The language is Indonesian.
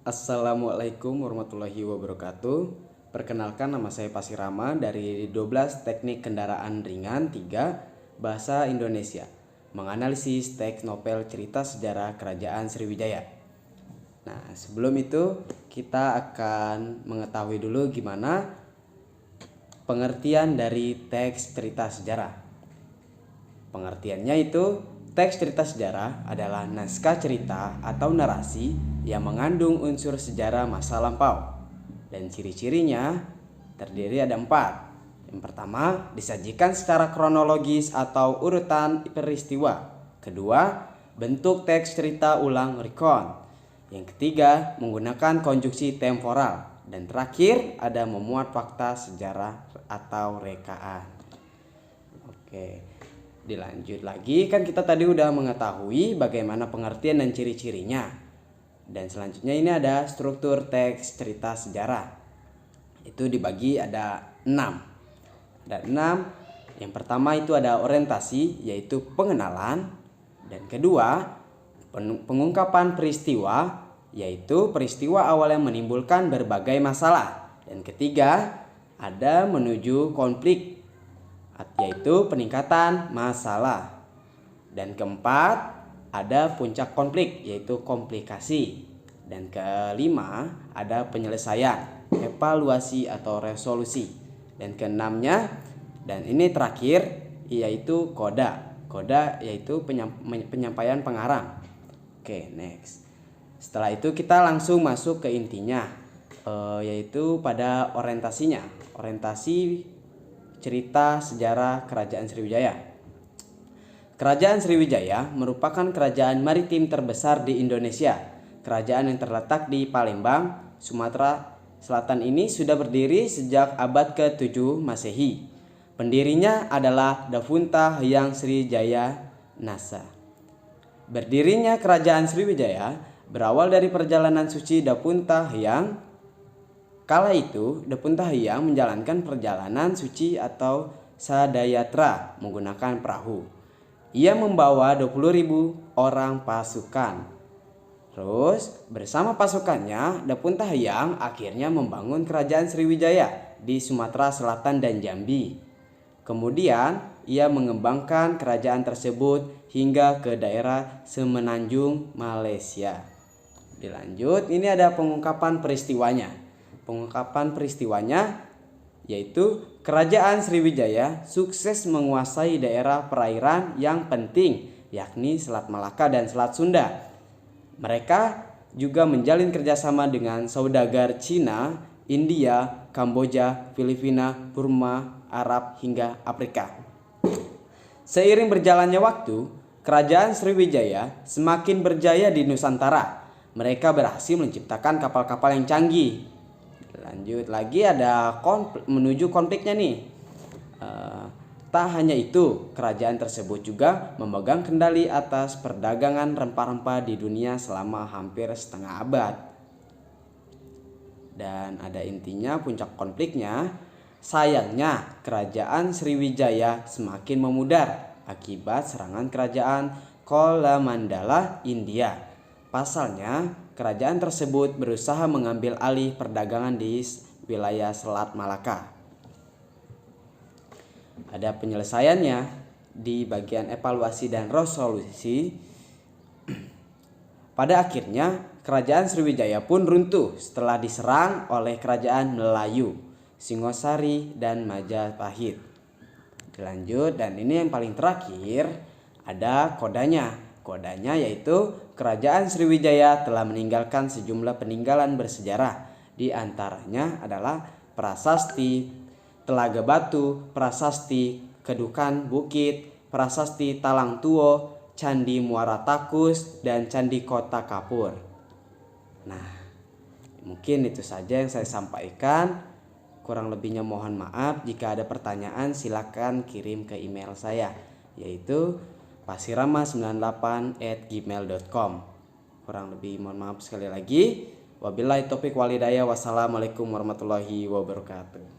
Assalamualaikum warahmatullahi wabarakatuh. Perkenalkan, nama saya Pasirama dari 12 Teknik Kendaraan Ringan 3 Bahasa Indonesia, menganalisis teks novel cerita sejarah Kerajaan Sriwijaya. Nah, sebelum itu kita akan mengetahui dulu gimana pengertian dari teks cerita sejarah. Pengertiannya itu, teks cerita sejarah adalah naskah cerita atau narasi yang mengandung unsur sejarah masa lampau. Dan ciri-cirinya terdiri ada 4. Yang pertama, disajikan secara kronologis atau urutan peristiwa. Kedua, bentuk teks cerita ulang recount. Yang ketiga, menggunakan konjungsi temporal. Dan terakhir, ada memuat fakta sejarah atau rekaan. Oke, dilanjut lagi, kan kita tadi udah mengetahui bagaimana pengertian dan ciri-cirinya. Dan selanjutnya ini ada struktur teks cerita sejarah. Itu dibagi ada 6. Ada 6. Yang pertama itu ada orientasi, yaitu pengenalan. Dan kedua, pengungkapan peristiwa, yaitu peristiwa awal yang menimbulkan berbagai masalah. Dan ketiga, ada menuju konflik, yaitu peningkatan masalah. Dan keempat, ada puncak konflik, yaitu komplikasi. Dan kelima, ada penyelesaian, evaluasi atau resolusi. Dan keenamnya, dan ini terakhir, yaitu koda. Koda yaitu penyampaian pengarang. Oke, next. Setelah itu kita langsung masuk ke intinya, yaitu pada orientasinya. Orientasi cerita sejarah Kerajaan Sriwijaya. Kerajaan Sriwijaya merupakan kerajaan maritim terbesar di Indonesia. Kerajaan yang terletak di Palembang, Sumatera Selatan ini sudah berdiri sejak abad ke-7 Masehi. Pendirinya adalah Dafunta Hyang Srijaya Nasa. Berdirinya Kerajaan Sriwijaya berawal dari perjalanan suci Dafunta Hyang. Kala itu, Dafunta Hyang menjalankan perjalanan suci atau sadayatra menggunakan perahu. Ia membawa 20.000 orang pasukan. Terus bersama pasukannya, Dafunta Hyang akhirnya membangun Kerajaan Sriwijaya di Sumatera Selatan dan Jambi. Kemudian ia mengembangkan kerajaan tersebut hingga ke daerah Semenanjung, Malaysia. Dilanjut, ini ada pengungkapan peristiwanya. Pengungkapan peristiwanya yaitu Kerajaan Sriwijaya sukses menguasai daerah perairan yang penting, yakni Selat Malaka dan Selat Sunda. Mereka juga menjalin kerjasama dengan saudagar Cina, India, Kamboja, Filipina, Burma, Arab, hingga Afrika. Seiring berjalannya waktu, Kerajaan Sriwijaya semakin berjaya di Nusantara. Mereka berhasil menciptakan kapal-kapal yang canggih. Lanjut lagi, ada menuju konfliknya nih. Tak hanya itu, kerajaan tersebut juga memegang kendali atas perdagangan rempah-rempah di dunia selama hampir setengah abad. Dan ada intinya puncak konfliknya. Sayangnya, Kerajaan Sriwijaya semakin memudar akibat serangan kerajaan Cholamandala India. Pasalnya, kerajaan tersebut berusaha mengambil alih perdagangan di wilayah Selat Malaka. Ada penyelesaiannya di bagian evaluasi dan resolusi. Pada akhirnya, Kerajaan Sriwijaya pun runtuh setelah diserang oleh kerajaan Melayu, Singosari, dan Majapahit. Dilanjut, dan ini yang paling terakhir, ada kodanya. Kodanya yaitu Kerajaan Sriwijaya telah meninggalkan sejumlah peninggalan bersejarah. Di antaranya adalah prasasti Telaga Batu, prasasti Kedukan Bukit, prasasti Talang Tuo, Candi Muara Takus, dan Candi Kota Kapur. Nah, mungkin itu saja yang saya sampaikan. Kurang lebihnya mohon maaf. Jika ada pertanyaan silakan kirim ke email saya, yaitu pasirama98@gmail.com. Kurang lebih mohon maaf sekali lagi. Wabillahi taufiq walhidayah. Wassalamualaikum warahmatullahi wabarakatuh.